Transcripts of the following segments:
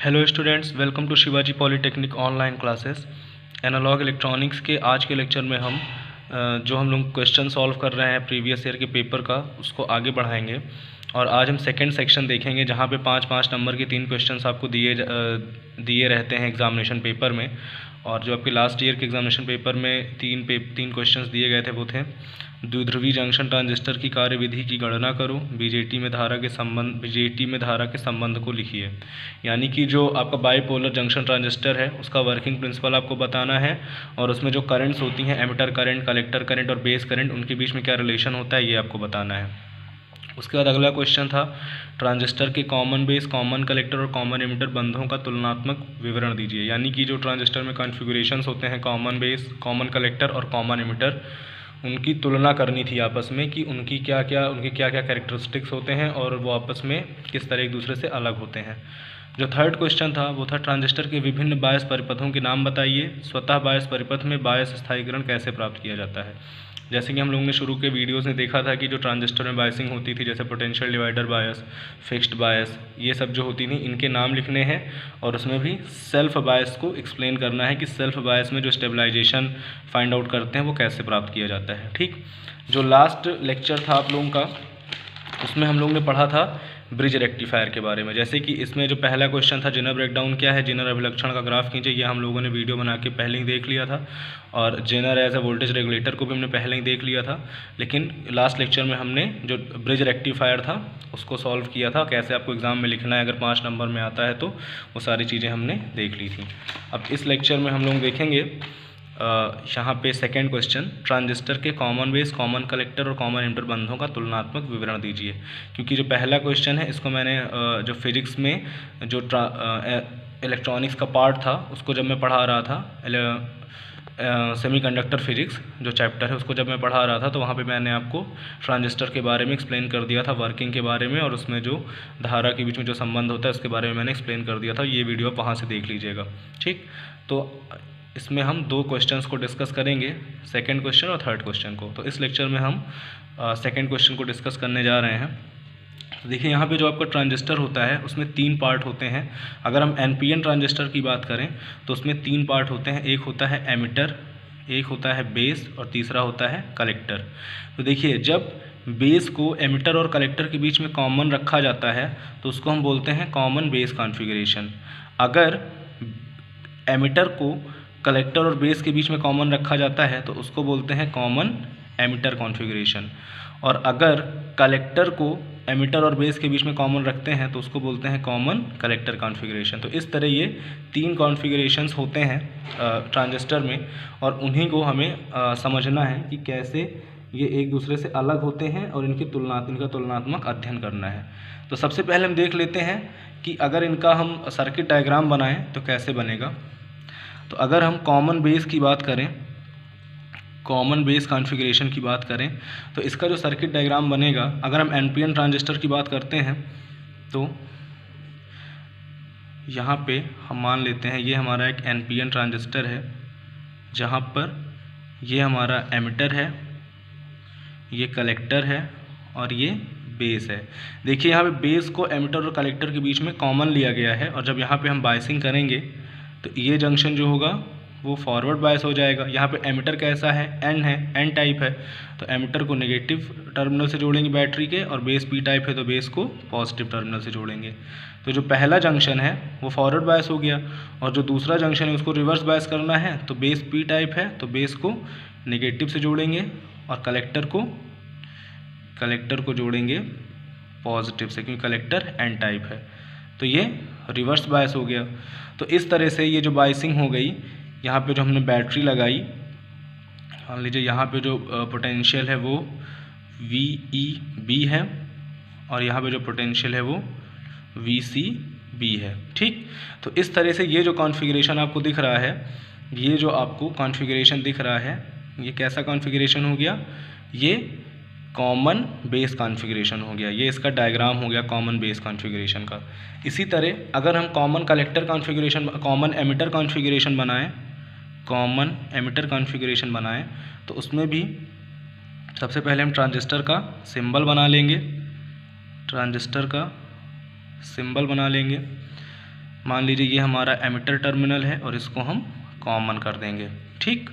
Hello students, welcome to Shivaji polytechnic online classes. Analog electronics के आज के लेक्चर में हम जो हम लोग क्वेश्चन सॉल्व कर रहे हैं प्रीवियस ईयर के पेपर का, उसको आगे बढ़ाएंगे। और आज हम सेकंड सेक्शन देखेंगे जहां पे 5-5 नंबर के 3 क्वेश्चंस आपको दिए रहते हैं एग्जामिनेशन पेपर में। और जो आपके लास्ट ईयर के एग्जामिनेशन पेपर में तीन क्वेश्चंस दिए गए थे वो थे: द्विध्रुवी जंक्शन ट्रांजिस्टर की कार्यविधि की गणना करो, बीजेटी में धारा के संबंध को लिखिए। यानी कि जो आपका बाईपोलर जंक्शन ट्रांजिस्टर है उसका वर्किंग प्रिंसिपल आपको बताना है, और उसमें जो करंट्स होती हैं, एमिटर करंट, कलेक्टर करंट और बेस करंट, उनके बीच में क्या रिलेशन होता है ये आपको बताना है। उसके बाद अगला क्वेश्चन था ट्रांजिस्टर के कॉमन बेस, कॉमन कलेक्टर और कॉमन एमिटर बंधों का तुलनात्मक विवरण दीजिए। यानी कि जो ट्रांजिस्टर में कॉन्फ़िगरेशंस होते हैं, कॉमन बेस, कॉमन कलेक्टर और कॉमन एमिटर, उनकी तुलना करनी थी आपस में कि उनके क्या क्या कैरेक्टरिस्टिक्स होते हैं और वो आपस में किस तरह एक दूसरे से अलग होते हैं। जो थर्ड क्वेश्चन था वो था ट्रांजिस्टर के विभिन्न बायस परिपथों के नाम बताइए। स्वतः बायस परिपथ में बायस स्थायीकरण कैसे प्राप्त किया जाता है। जैसे कि हम लोगों ने शुरू के वीडियोस में देखा था कि जो ट्रांजिस्टर में बायसिंग होती थी, जैसे पोटेंशियल डिवाइडर बायस, फिक्स्ड बायस, ये सब जो होती थी, इनके नाम लिखने हैं। और उसमें भी सेल्फ बायस को एक्सप्लेन करना है कि सेल्फ बायस में जो स्टेबलाइजेशन फाइंड आउट करते हैं वो कैसे प्राप्त किया जाता है। ठीक, जो लास्ट लेक्चर था आप लोगों का, उसमें हम लोगों ने पढ़ा था ब्रिज रेक्टिफायर के बारे में। जैसे कि इसमें जो पहला क्वेश्चन था, जेनर ब्रेकडाउन क्या है, जेनर अभिलक्षण का ग्राफ खींचे, ये हम लोगों ने वीडियो बना के पहले ही देख लिया था। और zener as a voltage regulator को भी हमने पहले ही देख लिया था। लेकिन लास्ट लेक्चर में हमने जो ब्रिज रेक्टिफायर था उसको सॉल्व किया था, कैसे आपको एग्जाम में लिखना है अगर 5 नंबर में आता है तो, वो सारी चीज़ें हमने देख ली थी। अब इस लेक्चर में हम लोग देखेंगे यहाँ पे सेकेंड क्वेश्चन, ट्रांजिस्टर के कॉमन बेस, कॉमन कलेक्टर और कॉमन एमिटर बंधों का तुलनात्मक विवरण दीजिए। क्योंकि जो पहला क्वेश्चन है इसको मैंने जो फिजिक्स में जो इलेक्ट्रॉनिक्स का पार्ट था उसको जब मैं पढ़ा रहा था, सेमीकंडक्टर फिजिक्स जो चैप्टर है उसको जब मैं पढ़ा रहा था, तो वहाँ पे मैंने आपको ट्रांजिस्टर के बारे में एक्सप्लेन कर दिया था, वर्किंग के बारे में, और उसमें जो धारा के बीच में जो संबंध होता है उसके बारे में मैंने एक्सप्लेन कर दिया था। ये वीडियो आप वहाँ से देख लीजिएगा। ठीक, तो इसमें हम 2 क्वेश्चंस को डिस्कस करेंगे, सेकंड क्वेश्चन और थर्ड क्वेश्चन को। तो इस लेक्चर में हम सेकंड क्वेश्चन को डिस्कस करने जा रहे हैं। तो देखिए यहाँ पे जो आपका ट्रांजिस्टर होता है उसमें 3 पार्ट होते हैं। अगर हम एनपीएन ट्रांजिस्टर की बात करें तो उसमें 3 पार्ट होते हैं। एक होता है एमिटर, एक होता है बेस और तीसरा होता है कलेक्टर। तो देखिए, जब बेस को एमिटर और कलेक्टर के बीच में कॉमन रखा जाता है तो उसको हम बोलते हैं कॉमन बेस कॉन्फ़िगरेशन। अगर एमिटर को कलेक्टर और बेस के बीच में कॉमन रखा जाता है तो उसको बोलते हैं कॉमन एमिटर कॉन्फ़िगरेशन। और अगर कलेक्टर को एमिटर और बेस के बीच में कॉमन रखते हैं तो उसको बोलते हैं कॉमन कलेक्टर कॉन्फ़िगरेशन। तो इस तरह ये 3 कॉन्फ़िगरेशंस होते हैं ट्रांजिस्टर में, और उन्हीं को हमें समझना है कि कैसे ये एक दूसरे से अलग होते हैं और इनका तुलनात्मक अध्ययन करना है। तो सबसे पहले हम देख लेते हैं कि अगर इनका हम सर्किट डायग्राम बनाएं तो कैसे बनेगा। तो अगर हम कॉमन बेस की बात करें, कॉमन बेस कॉन्फ़िगरेशन की बात करें, तो इसका जो सर्किट डायग्राम बनेगा, अगर हम एनपीएन ट्रांजिस्टर की बात करते हैं तो यहाँ पे हम मान लेते हैं ये हमारा एक एनपीएन ट्रांजिस्टर है, जहाँ पर ये हमारा एमिटर है, ये कलेक्टर है और ये बेस है। देखिए यहाँ पे बेस को एमिटर और कलेक्टर के बीच में कॉमन लिया गया है, और जब यहाँ पे हम बायसिंग करेंगे तो ये जंक्शन जो होगा वो फॉरवर्ड बायस हो जाएगा। यहाँ पे एमिटर कैसा है, एन टाइप है, तो एमिटर को नेगेटिव टर्मिनल से जोड़ेंगे बैटरी के, और बेस पी टाइप है तो बेस को पॉजिटिव टर्मिनल से जोड़ेंगे। तो जो पहला जंक्शन है वो फॉरवर्ड बायस हो गया, और जो दूसरा जंक्शन है उसको रिवर्स बायस करना है, तो बेस पी टाइप है तो बेस को नेगेटिव से जोड़ेंगे और कलेक्टर को जोड़ेंगे पॉजिटिव से, क्योंकि कलेक्टर एन टाइप है, तो ये रिवर्स बायस हो गया। तो इस तरह से ये जो बायसिंग हो गई, यहाँ पे जो हमने बैटरी लगाई, मान लीजिए यहाँ पे जो पोटेंशियल है वो VEB है, और यहाँ पे जो पोटेंशियल है वो VCB है। ठीक, तो इस तरह से ये जो कॉन्फ़िगरेशन आपको दिख रहा है, ये जो आपको कॉन्फ़िगरेशन दिख रहा है, ये कैसा कॉन्फ़िगरेशन हो गया, ये कॉमन बेस कॉन्फ़िगरेशन हो गया। ये इसका डायग्राम हो गया कॉमन बेस कॉन्फ़िगरेशन का। इसी तरह अगर हम common collector configuration, common emitter configuration बनाएं तो उसमें भी सबसे पहले हम ट्रांजिस्टर का सिंबल बना लेंगे, मान लीजिए ये हमारा एमिटर टर्मिनल है और इसको हम कॉमन कर देंगे, ठीक।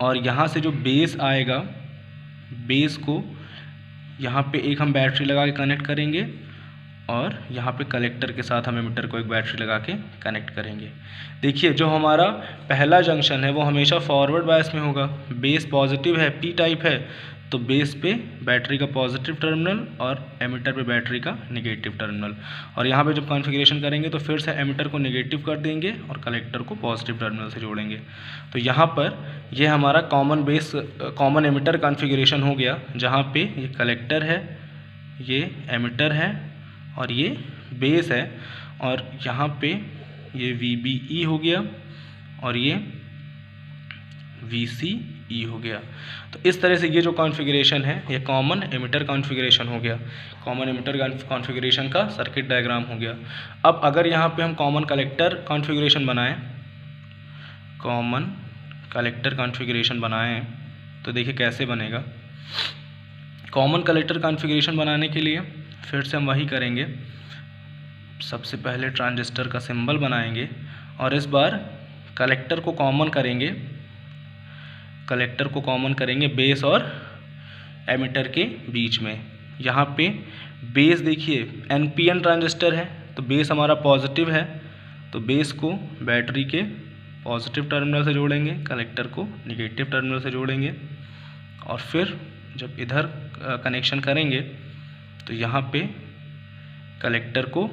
और यहाँ से जो बेस आएगा, बेस को यहाँ पे एक हम बैटरी लगा के कनेक्ट करेंगे और यहाँ पे कलेक्टर के साथ हम एमिटर को एक बैटरी लगा के कनेक्ट करेंगे। देखिए जो हमारा पहला जंक्शन है वो हमेशा फॉरवर्ड बायस में होगा। बेस पॉजिटिव है, पी टाइप है, तो बेस पे बैटरी का पॉजिटिव टर्मिनल और एमिटर पे बैटरी का नेगेटिव टर्मिनल। और यहाँ पे जब कॉन्फ़िगरेशन करेंगे तो फिर से एमिटर को नेगेटिव कर देंगे और कलेक्टर को पॉजिटिव टर्मिनल से जोड़ेंगे। तो यहाँ पर ये हमारा common base common emitter configuration हो गया, जहाँ पे ये कलेक्टर है, ये एमिटर है और ये बेस है, और यहाँ पे ये VBE हो गया और ये VCE हो गया। तो इस तरह से ये जो कॉन्फ़िगरेशन है ये कॉमन एमिटर कॉन्फ़िगरेशन हो गया। कॉमन एमिटर कॉन्फ़िगरेशन का सर्किट डायग्राम हो गया। अब अगर यहाँ पे हम कॉमन कलेक्टर कॉन्फ़िगरेशन बनाएं, कॉमन कलेक्टर कॉन्फ़िगरेशन बनाएं तो देखिए कैसे बनेगा। कॉमन कलेक्टर कॉन्फ़िगरेशन बनाने के लिए फिर से हम वही करेंगे। सबसे पहले ट्रांजिस्टर का सिंबल बनाएंगे और इस बार कलेक्टर को कॉमन करेंगे, कलेक्टर को कॉमन करेंगे बेस और एमिटर के बीच में। यहाँ पे बेस देखिए NPN ट्रांजिस्टर है तो बेस हमारा पॉजिटिव है, तो बेस को बैटरी के पॉजिटिव टर्मिनल से जोड़ेंगे, कलेक्टर को निगेटिव टर्मिनल से जोड़ेंगे और फिर जब इधर कनेक्शन करेंगे तो यहाँ पे कलेक्टर को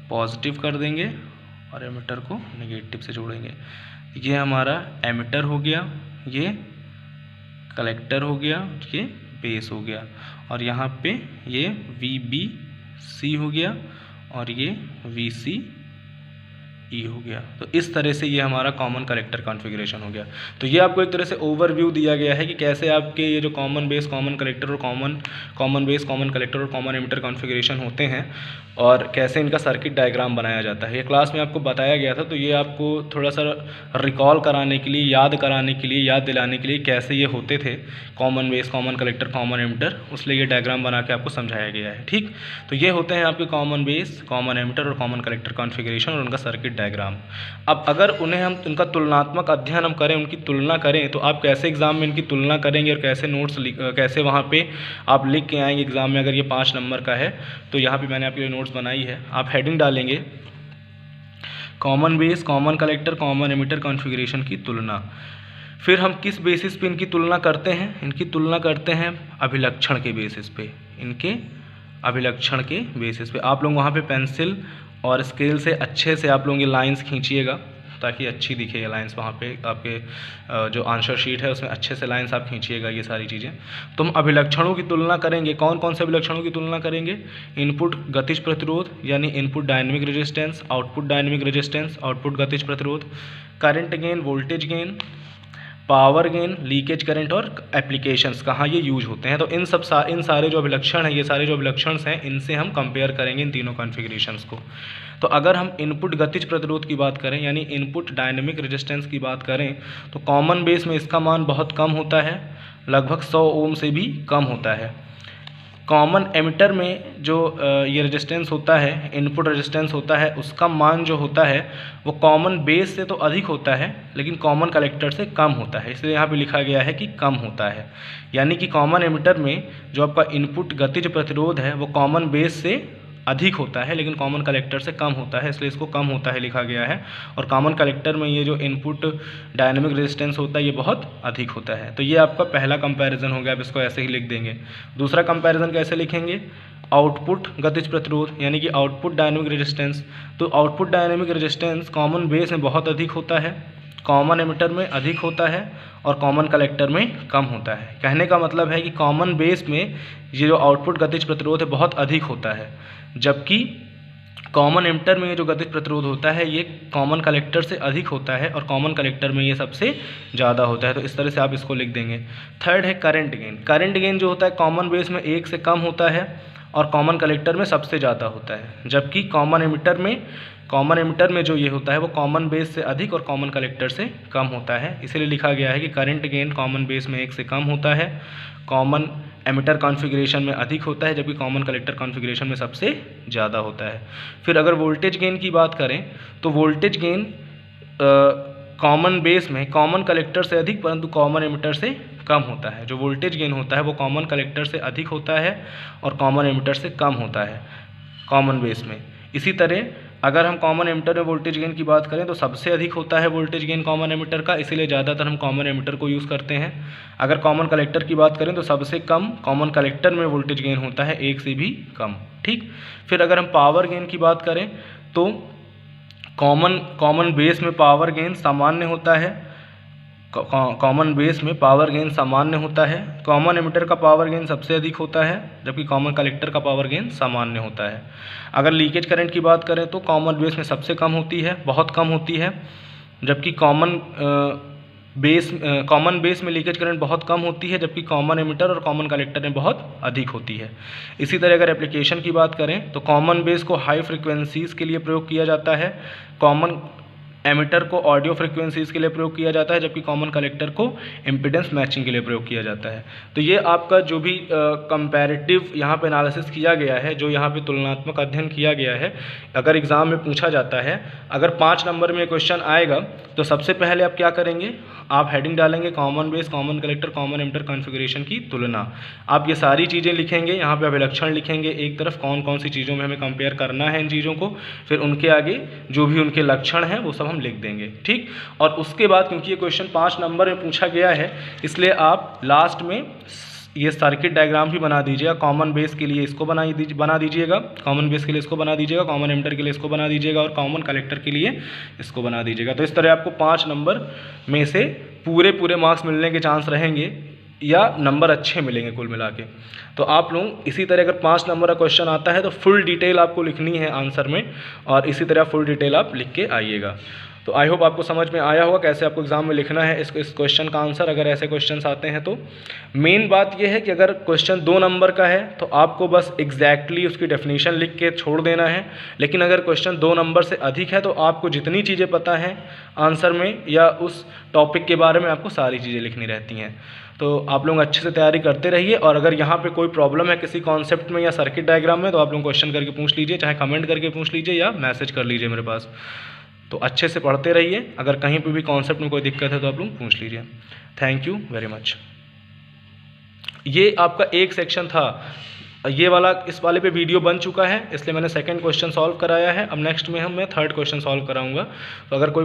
पॉजिटिव कर देंगे और एमिटर को नेगेटिव से जोड़ेंगे। ये हमारा एमिटर हो गया, ये कलेक्टर हो गया, ये बेस हो गया और यहाँ पे ये VBC हो गया और ये VCE हो गया। तो इस तरह से ये हमारा कॉमन कलेक्टर कॉन्फ़िगरेशन हो गया। तो ये आपको एक तरह से ओवरव्यू दिया गया है कि कैसे आपके ये जो कॉमन बेस कॉमन कलेक्टर और कॉमन बेस कॉमन कलेक्टर और कॉमन एमिटर कॉन्फ़िगरेशन होते हैं और कैसे इनका सर्किट डायग्राम बनाया जाता है। ये क्लास में आपको बताया गया था, तो ये आपको थोड़ा सा रिकॉल कराने के लिए, याद कराने के लिए, याद दिलाने के लिए कैसे ये होते थे common base common collector common emitter, उसलिए ये डायग्राम बना के आपको समझाया गया है, ठीक। तो ये होते हैं आपके कॉमन बेस कॉमन एमिटर और कॉमन कलेक्टर कॉन्फ़िगरेशन और उनका सर्किट डायग्राम। अब अगर उन्हें हम उनका तुलनात्मक अध्ययन हम करें, उनकी तुलना करें, तो आप कैसे एग्ज़ाम में इनकी तुलना करेंगे और कैसे नोट्स कैसे वहाँ पे आप लिख के आएंगे एग्ज़ाम में। अगर ये 5 नंबर का है तो यहाँ पे मैंने आपके लिए नोट्स बनाई है। आप हेडिंग डालेंगे common base common collector common emitter configuration की तुलना। फिर हम किस बेसिस पे इनकी तुलना करते हैं? इनकी तुलना करते हैं अभिलक्षण के बेसिस पे, इनके अभिलक्षण के बेसिस पे। आप लोग वहाँ पे पेंसिल और स्केल से अच्छे से आप लोग ये लाइंस खींचिएगा ताकि अच्छी दिखे ये लाइंस। वहाँ पे आपके जो आंसर शीट है उसमें अच्छे से लाइंस आप खींचिएगा ये सारी चीज़ें। तो हम अभिलक्षणों की तुलना करेंगे। कौन कौन से अभिलक्षणों की तुलना करेंगे? इनपुट गतिज प्रतिरोध यानी input dynamic resistance, output dynamic resistance, output गतिज प्रतिरोध, current gain, voltage gain, power gain, leakage current और एप्लीकेशंस कहाँ ये यूज होते हैं। तो इन सारे जो अभिलक्षण हैं, ये सारे जो अभिलक्षण हैं, इनसे हम कंपेयर करेंगे इन तीनों कॉन्फ़िगरेशंस को। तो अगर हम इनपुट गतिज प्रतिरोध की बात करें यानी इनपुट डायनेमिक रेजिस्टेंस की बात करें तो कॉमन बेस में इसका मान बहुत कम होता है, लगभग 100 ओम से भी कम होता है। कॉमन एमिटर में जो ये रेजिस्टेंस होता है, इनपुट रेजिस्टेंस होता है, उसका मान जो होता है वो कॉमन बेस से तो अधिक होता है लेकिन कॉमन कलेक्टर से कम होता है, इसलिए यहाँ पे लिखा गया है कि कम होता है। यानी कि कॉमन एमिटर में जो आपका इनपुट गतिज प्रतिरोध है वो कॉमन बेस से अधिक होता है लेकिन कॉमन कलेक्टर से कम होता है, इसलिए इसको कम होता है लिखा गया है। और कॉमन कलेक्टर में ये जो इनपुट डायनेमिक रेजिस्टेंस होता है ये बहुत अधिक होता है। तो ये आपका पहला कंपैरिजन हो गया, आप इसको ऐसे ही लिख देंगे। दूसरा कंपैरिजन कैसे लिखेंगे? आउटपुट गतिज प्रतिरोध यानी कि आउटपुट डायनेमिक रेजिस्टेंस। तो output dynamic resistance common base में बहुत अधिक होता है, कॉमन एमिटर में अधिक होता है और कॉमन कलेक्टर में कम होता है। कहने का मतलब है कि कॉमन बेस में ये जो आउटपुट गतिज प्रतिरोध है बहुत अधिक होता है, जबकि कॉमन एमिटर में ये जो गतिज प्रतिरोध होता है ये कॉमन कलेक्टर से अधिक होता है और कॉमन कलेक्टर में ये सबसे ज़्यादा होता है। तो इस तरह से आप इसको लिख देंगे। थर्ड है करंट गेन। करंट गेन जो होता है कॉमन बेस में 1 से कम होता है और कॉमन कलेक्टर में सबसे ज़्यादा होता है, जबकि कॉमन एमिटर में जो ये होता है वो कॉमन बेस से अधिक और कॉमन कलेक्टर से कम होता है। इसलिए लिखा गया है कि करंट गेन कॉमन बेस में 1 से कम होता है, कॉमन एमिटर कॉन्फ़िगरेशन में अधिक होता है, जबकि कॉमन कलेक्टर कॉन्फ़िगरेशन में सबसे ज़्यादा होता है। फिर अगर वोल्टेज गेन की बात करें तो वोल्टेज गेन कॉमन बेस में कॉमन कलेक्टर से अधिक परंतु कॉमन एमिटर से कम होता है। जो वोल्टेज गेन होता है वो कॉमन कलेक्टर से अधिक होता है और कॉमन एमिटर से कम होता है कॉमन बेस में। इसी तरह अगर हम कॉमन एमिटर में वोल्टेज गेन की बात करें तो सबसे अधिक होता है वोल्टेज गेन कॉमन एमिटर का, इसीलिए ज़्यादातर हम कॉमन एमिटर को यूज़ करते हैं। अगर कॉमन कलेक्टर की बात करें तो सबसे कम कॉमन कलेक्टर में वोल्टेज गेन होता है, 1 से भी कम। ठीक। फिर अगर हम पावर गेन की बात करें तो कॉमन बेस में पावर गेन सामान्य होता है, कॉमन बेस में पावर गेन सामान्य होता है। कॉमन एमिटर का पावर गेन सबसे अधिक होता है, जबकि कॉमन कलेक्टर का पावर गेन सामान्य होता है। अगर लीकेज करंट की बात करें तो कॉमन बेस में सबसे कम होती है, बहुत कम होती है, जबकि कॉमन बेस में लीकेज करंट बहुत कम होती है, जबकि कॉमन एमिटर और कॉमन कलेक्टर में बहुत अधिक होती है। इसी तरह अगर एप्लीकेशन की बात करें तो कॉमन बेस को हाई फ्रिक्वेंसीज़ के लिए प्रयोग किया जाता है, कॉमन एमिटर को ऑडियो फ्रिक्वेंसीज़ के लिए प्रयोग किया जाता है, जबकि कॉमन कलेक्टर को इम्पीडेंस मैचिंग के लिए प्रयोग किया जाता है। तो ये आपका जो भी कंपैरेटिव यहाँ पे एनालिसिस किया गया है, जो यहाँ पे तुलनात्मक अध्ययन किया गया है, अगर एग्ज़ाम में पूछा जाता है, अगर 5 नंबर में क्वेश्चन आएगा तो सबसे पहले आप क्या करेंगे, आप हेडिंग डालेंगे common base, common collector, common emitter configuration की तुलना। आप ये सारी चीज़ें लिखेंगे, यहाँ पे अभिलक्षण लिखेंगे एक तरफ, कौन कौन सी चीज़ों में हमें कंपेयर करना है इन चीज़ों को, फिर उनके आगे जो भी उनके लक्षण हैं वो सब हम लिख देंगे। ठीक। और उसके बाद क्योंकि ये क्वेश्चन 5 नंबर में पूछा गया है, इसलिए आप लास्ट में ये सर्किट डायग्राम भी बना दीजिएगा। कॉमन बेस के लिए इसको बना दीजिएगा, कॉमन बेस के लिए इसको बना दीजिएगा, कॉमन एमिटर के लिए इसको बना दीजिएगा और कॉमन कलेक्टर के लिए इसको बना दीजिएगा। तो इस तरह आपको 5 नंबर में से पूरे मार्क्स मिलने के चांस रहेंगे या नंबर अच्छे मिलेंगे कुल मिला के। तो आप लोग इसी तरह अगर 5 नंबर का क्वेश्चन आता है तो फुल डिटेल आपको लिखनी है आंसर में, और इसी तरह फुल डिटेल आप लिख के आइएगा। तो आई होप आपको समझ में आया होगा कैसे आपको एग्ज़ाम में लिखना है इस क्वेश्चन का आंसर, अगर ऐसे क्वेश्चंस आते हैं तो। मेन बात यह है कि अगर क्वेश्चन 2 नंबर का है तो आपको बस एग्जैक्टली उसकी डेफिनेशन लिख के छोड़ देना है, लेकिन अगर क्वेश्चन 2 नंबर से अधिक है तो आपको जितनी चीज़ें पता हैं आंसर में या उस टॉपिक के बारे में आपको सारी चीज़ें लिखनी रहती हैं। तो आप लोग अच्छे से तैयारी करते रहिए, और अगर यहाँ पे कोई प्रॉब्लम है किसी कॉन्सेप्ट में या सर्किट डायग्राम में तो आप लोग क्वेश्चन करके पूछ लीजिए, चाहे कमेंट करके पूछ लीजिए या मैसेज कर लीजिए मेरे पास। तो अच्छे से पढ़ते रहिए, अगर कहीं पे भी कॉन्सेप्ट में कोई दिक्कत है तो आप लोग पूछ लीजिए। Thank you very much. ये आपका एक सेक्शन था, ये वाला इस वाले पे वीडियो बन चुका है, इसलिए मैंने सेकंड क्वेश्चन सॉल्व कराया है। अब नेक्स्ट में मैं थर्ड क्वेश्चन सॉल्व कराऊंगा। तो अगर कोई